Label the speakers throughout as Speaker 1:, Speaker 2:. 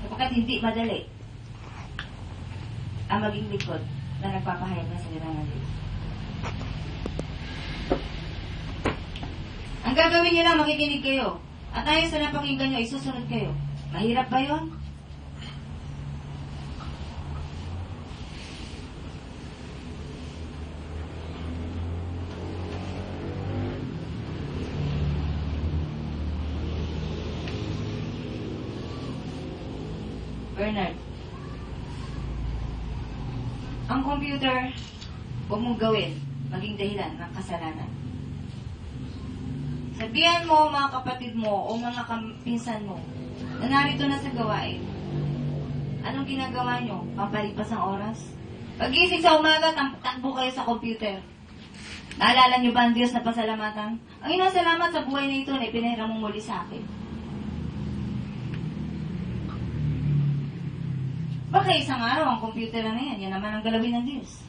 Speaker 1: Sapagkat hindi madali ang maging likod na nagpapahayag ng salita ng Diyos. Ang gagawin nyo lang, makikinig kayo. At tayo sa napakinggan nyo, isusunod kayo. Mahirap ba yun? Bernard, ang computer, huwag mong gawin, maging dahilan ng kasalanan. Sabihan mo, mga kapatid mo, o mga pinsan mo, na narito na sa gawain. Anong ginagawa nyo? Pampalipas ang oras? Pagising sa umaga, takbo kayo sa computer. Naalala nyo ba ang Diyos na pasalamatan? Ang inang salamat sa buhay na ito na ipinahiram mo muli sa akin. Baka isang araw ang computer na yan. Yan naman ang galawin ng Diyos.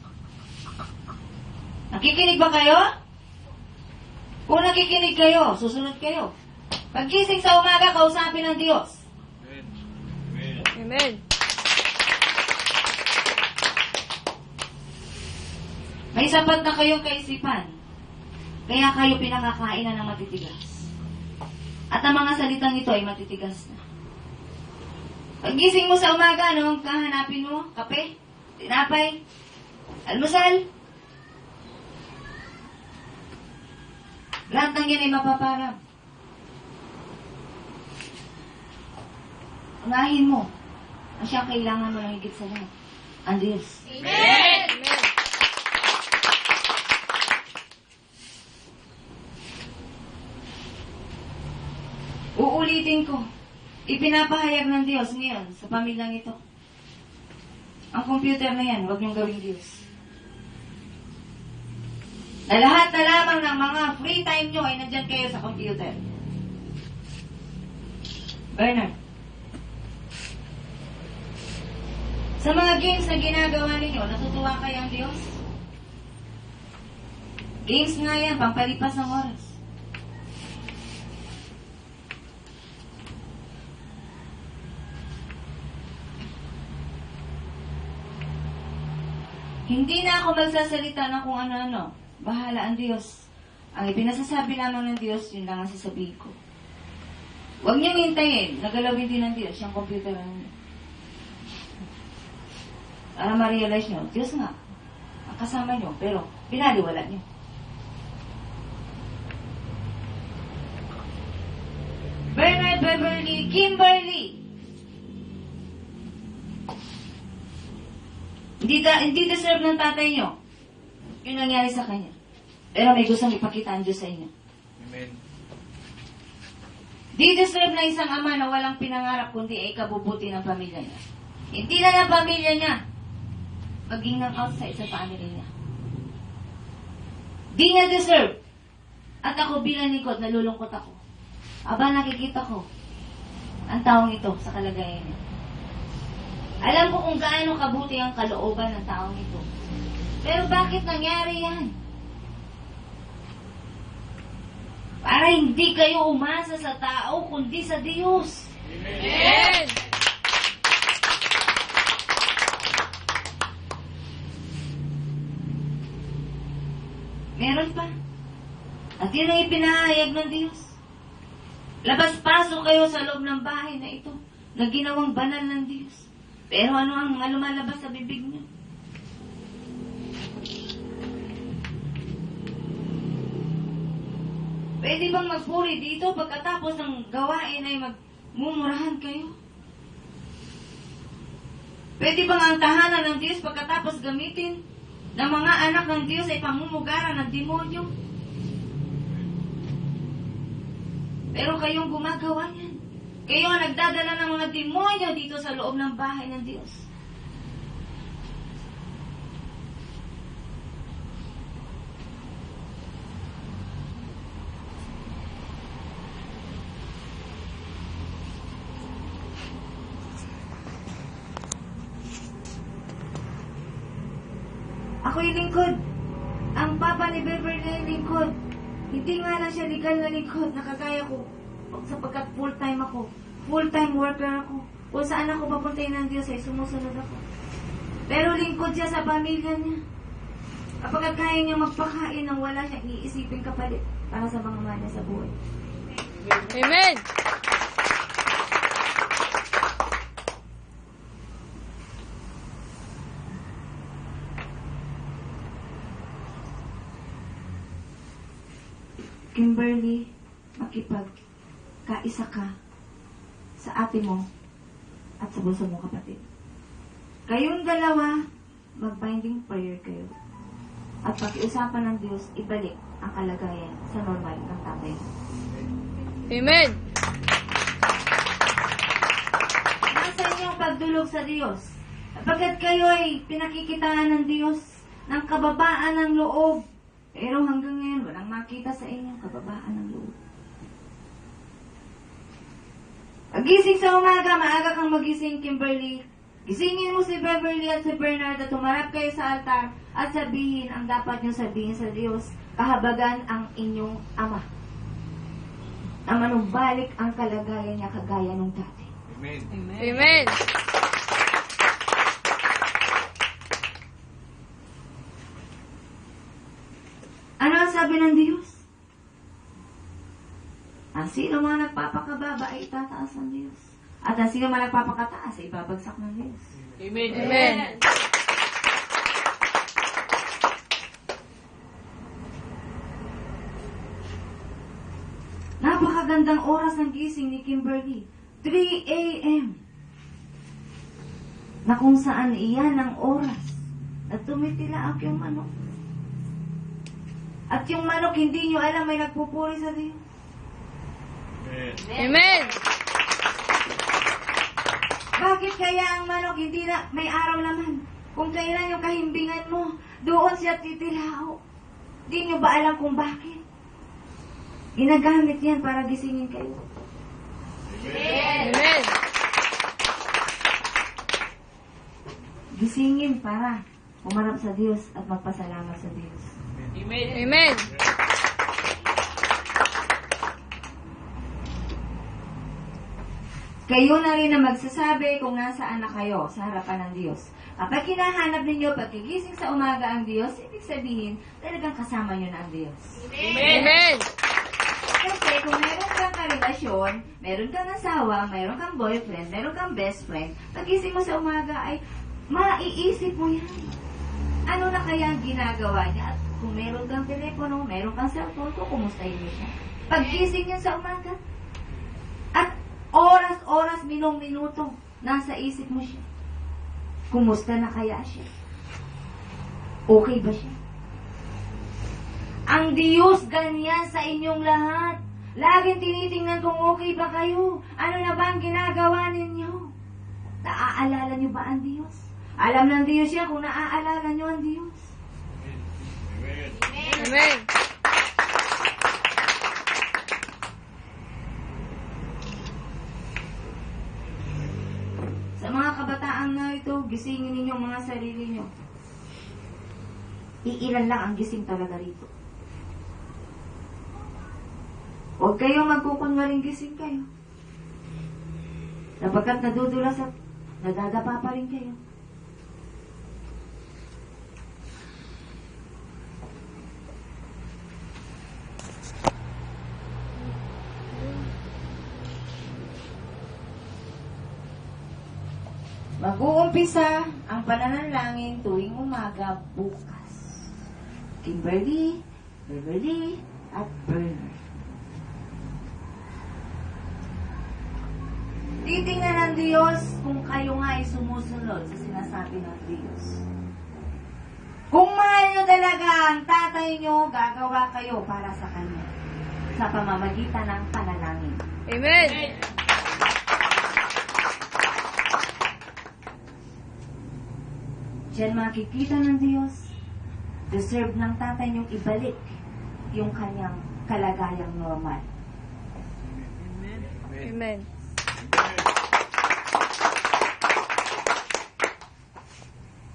Speaker 1: Nakikinig ba kayo? Kung nakikinig kayo, susunod kayo. Pagkising sa umaga, kausapin ng Diyos.
Speaker 2: Amen.
Speaker 3: Amen.
Speaker 1: May sapat na kayong kaisipan. Kaya kayo pinakakainan ng matitigas. At ang mga salitang ito ay matitigas na. Paggising mo sa umaga, anong kahanapin mo? Kape? Tinapay? Almusal? Lahat ng yan ay mapaparang. Unahin mo ang siyang kailangan mo ng higit sa lahat. Ang Diyos.
Speaker 2: Amen.
Speaker 3: Amen.
Speaker 1: Uulitin ko. Ipinapahayag ng Diyos ngayon sa pamilyang ito. Ang computer na yan, huwag niyong gawing Diyos. Na lahat na lamang ng mga free time nyo ay nandyan kayo sa computer. Bernard, sa mga games na ginagawa ninyo, natutuwa kayo ang Diyos? Games nga yan, pampalipas ng oras. Hindi na ako magsasalita ng kung ano-ano. Bahala ang Diyos. Ang ipinasasabi lamang ng Diyos, yun lang ang sasabihin ko. Huwag niyong hintayin. Nagalawin din ng Diyos yung computer ninyo. Para ma-realize nyo, Diyos nga, ang kasama nyo, pero pinaliwala nyo. Bernard, Beverly, Kimberly. Hindi deserve ng tatay nyo. Yun nangyari sa kanya. Pero may gustong ipakita ang Diyos sa inyo.
Speaker 2: Amen.
Speaker 1: Di deserve na isang ama na walang pinangarap kundi ay kabubuti ng pamilya niya. Hindi na ng pamilya niya, maging ng outside sa family niya. Di niya deserve. At ako bilang lingkod, nalulungkot ako. Aba, nakikita ko ang taong ito sa kalagayan niya. Alam ko kung gaano kabuti ang kalooban ng taong ito. Pero bakit nangyari yan? Para hindi kayo umasa sa tao, kundi sa Diyos.
Speaker 3: Amen.
Speaker 1: Meron pa. At yun ang ipinahayag ng Diyos. Labas-pasok kayo sa loob ng bahay na ito, na ginawang banal ng Diyos. Pero ano ang mga lumalabas sa bibig niyo? Pwede bang magpuri dito pagkatapos ng gawain ay magmumurahan kayo? Pwede bang ang tahanan ng Diyos pagkatapos gamitin ng mga anak ng Diyos ay pamumugaran ng demonyo? Pero kayong gumagawa yan. Kayo ang nagdadala ng mga demonyo dito sa loob ng bahay ng Diyos. Ako yung lingkod. Ang papa ni Beverly ay lingkod. Hindi nga lang siya legal na lingkod na kagaya ko sapagkat full-time ako. full-time worker ako. Kung saan ako papuntahin ng Diyos ay sumusunod ako. Pero lingkod siya sa pamilya niya. Kapag kaya niya magpakain nang wala siyang iisipin kapalit para sa mga mahal niya sa buhay.
Speaker 3: Amen.
Speaker 1: Kimberly, makipagkaisa ka sa ate mo at sa bunso mong kapatid. Kayong dalawa, mag-binding prayer kayo. At pakiusapan ng Diyos, ibalik ang kalagayan sa normal ng tatay.
Speaker 3: Amen.
Speaker 1: Nasa inyong pagdulog sa Diyos. Pagkat kayo ay pinakikitaan ng Diyos ng kababaan ng loob. Pero hanggang ngayon, walang makita sa inyong kababaan ng loob. Pagising sa umaga, maaga kang magising, Kimberly. Gisingin mo si Beverly at si Bernard at tumarap kayo sa altar at sabihin ang dapat nyo sabihin sa Diyos, kahabagan ang inyong ama. Na manumbalik ang kalagayan niya kagaya nung dati.
Speaker 2: Amen.
Speaker 3: Amen.
Speaker 1: Ano ang sabi ng Diyos? Ang sino man nagpapakababa ay itataas ng Diyos. At ang sino man nagpapakataas ay ibabagsak ng Diyos.
Speaker 3: Amen. Amen.
Speaker 1: Napakagandang oras ng gising ni Kimberly. 3 a.m. Na kung saan iyan ang oras na tumitilaak yung manok. At yung manok, hindi nyo alam, may nagpupuri sa Diyos.
Speaker 2: Amen.
Speaker 3: Amen.
Speaker 1: Bakit kaya ang manok hindi na may araw naman? Kung kailan yung kahimbingan mo, doon siya titilao. Hindi nyo ba alam kung bakit? Ginagamit yan para gisingin kayo.
Speaker 3: Amen.
Speaker 1: Gisingin para umarap sa Diyos at magpasalamat sa Diyos.
Speaker 3: Amen.
Speaker 1: Kayo na rin na magsasabi kung nasaan na kayo sa harapan ng Diyos. Kapag hinahanap ninyo pagkigising sa umaga ang Diyos, ibig sabihin, talagang kasama nyo na ang Diyos.
Speaker 3: Amen.
Speaker 1: Kasi kung meron kang karelasyon, meron kang asawa, meron kang boyfriend, meron kang best friend, pagising mo sa umaga ay maiisip mo yan. Ano na kaya ang ginagawa niya? At kung meron kang telepono, meron kang cellphone, kumustahin mo siya. Paggising niya sa umaga, at oras-oras, minong-minuto, nasa isip mo siya. Kumusta na kaya siya? Okay ba siya? Ang Diyos ganyan sa inyong lahat. Laging tinitingnan kung okay ba kayo. Ano na ba ang ginagawa ninyo? Naaalala niyo ba ang Diyos? Alam ng Diyos yan kung naaalala niyo ang Diyos.
Speaker 2: Amen.
Speaker 3: Amen.
Speaker 1: Sa mga kabataan na ito, gisingin ninyo ang mga sarili niyo. Iilan lang ang gising talaga rito. Huwag kayong magkukunwaring gising kayo. Sapagkat nadudulas at nadadapa pa rin kayo. Mag-uumpisa ang pananalangin tuwing umaga bukas. Kimberly, Beverly, at Bernard. Titingnan ng Diyos kung kayo nga ay sumusunod sa sinasabi ng Diyos. Kung mahal nyo talaga ang tatay nyo, gagawa kayo para sa Kanya sa pamamagitan ng panalangin.
Speaker 3: Amen.
Speaker 1: Diyan makikita ng Diyos, deserve ng tatay niyong ibalik yung kanyang kalagayang normal.
Speaker 3: Amen.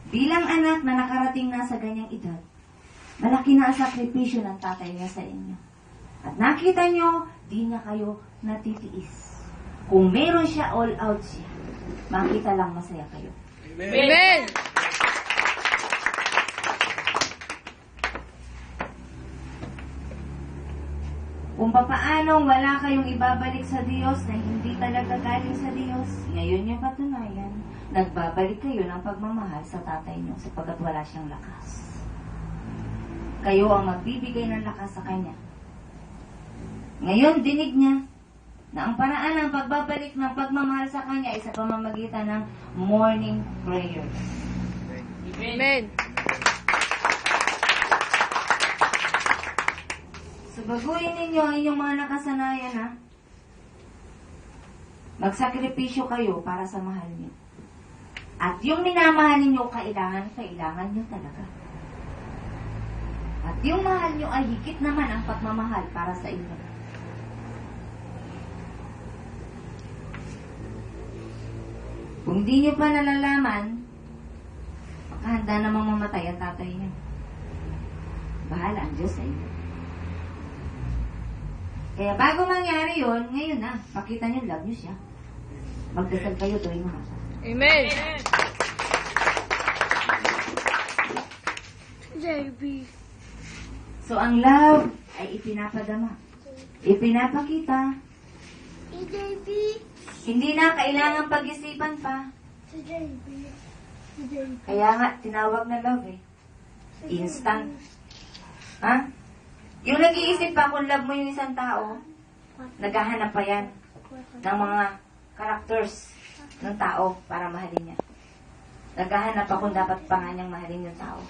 Speaker 1: Bilang anak na nakarating na sa ganyang edad, malaki na ang sakripisyo ng tatay niya sa inyo. At nakita niyo, di niya kayo natitiis. Kung meron siya, all out siya. Makita lang masaya kayo.
Speaker 3: Amen.
Speaker 1: Kung papaanong wala kayong ibabalik sa Diyos na hindi talaga galing sa Diyos, ngayon yung katunayan, nagbabalik kayo ng pagmamahal sa tatay niyo sapagkat wala siyang lakas. Kayo ang magbibigay ng lakas sa Kanya. Ngayon, dinig niya na ang paraan ng pagbabalik ng pagmamahal sa Kanya ay sa pamamagitan ng morning prayers.
Speaker 3: Amen.
Speaker 1: So, baguhin ninyo ang inyong mga nakasanayan, ha? Magsakripisyo kayo para sa mahal niyo. At yung minamahal ninyo, kailangan niyo talaga. At yung mahal niyo ay higit naman ang pagmamahal para sa inyo. Kung di niyo pa nalalaman, makahanda namang mamatay ang tatay niyo. Bahala ang Diyos sa inyo. Kaya bago mangyari yun, ngayon na, pakita niyo, love niyo siya. Magdasal kayo tuwing umaga.
Speaker 3: Amen. JB.
Speaker 1: So, ang love ay ipinapadama. Ipinapakita.
Speaker 4: JB.
Speaker 1: Hindi na kailangan pag-isipan pa.
Speaker 4: Si JB. Si JB.
Speaker 1: Kaya nga, tinawag na love eh. Instant. Ha? Yung nag-iisip pa kung love mo yung isang tao, naghahanap pa yan ng mga characters ng tao para mahalin niya. Naghahanap pa kung dapat pa nga niyang mahalin yung tao.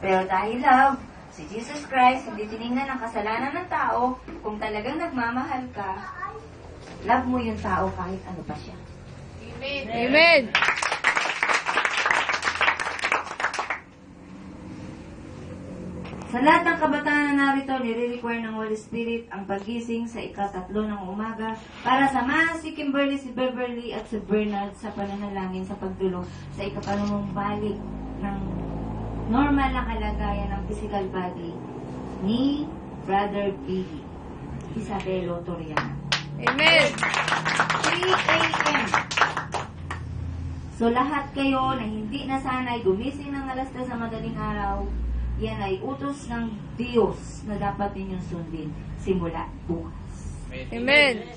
Speaker 1: Pero dahil love, si Jesus Christ, hindi tinignan ang kasalanan ng tao, kung talagang nagmamahal ka, love mo yung tao kahit ano pa siya.
Speaker 3: Amen.
Speaker 1: Sa lahat ng kabataan na narito, nire-require ng Holy Spirit ang pagising sa ika-3 ng umaga para samahan si Kimberly, si Beverly at si Bernard sa pananalangin sa pagdulong sa ikapanumbalik ng normal na kalagayan ng physical body ni Brother Billy Isabelo Toriana.
Speaker 3: Amen.
Speaker 1: 3 a.m. So lahat kayo na hindi nasanay gumising ng alas 10 sa madaling araw, yan ay utos ng Diyos na dapat ninyong sundin simula bukas.
Speaker 3: Amen.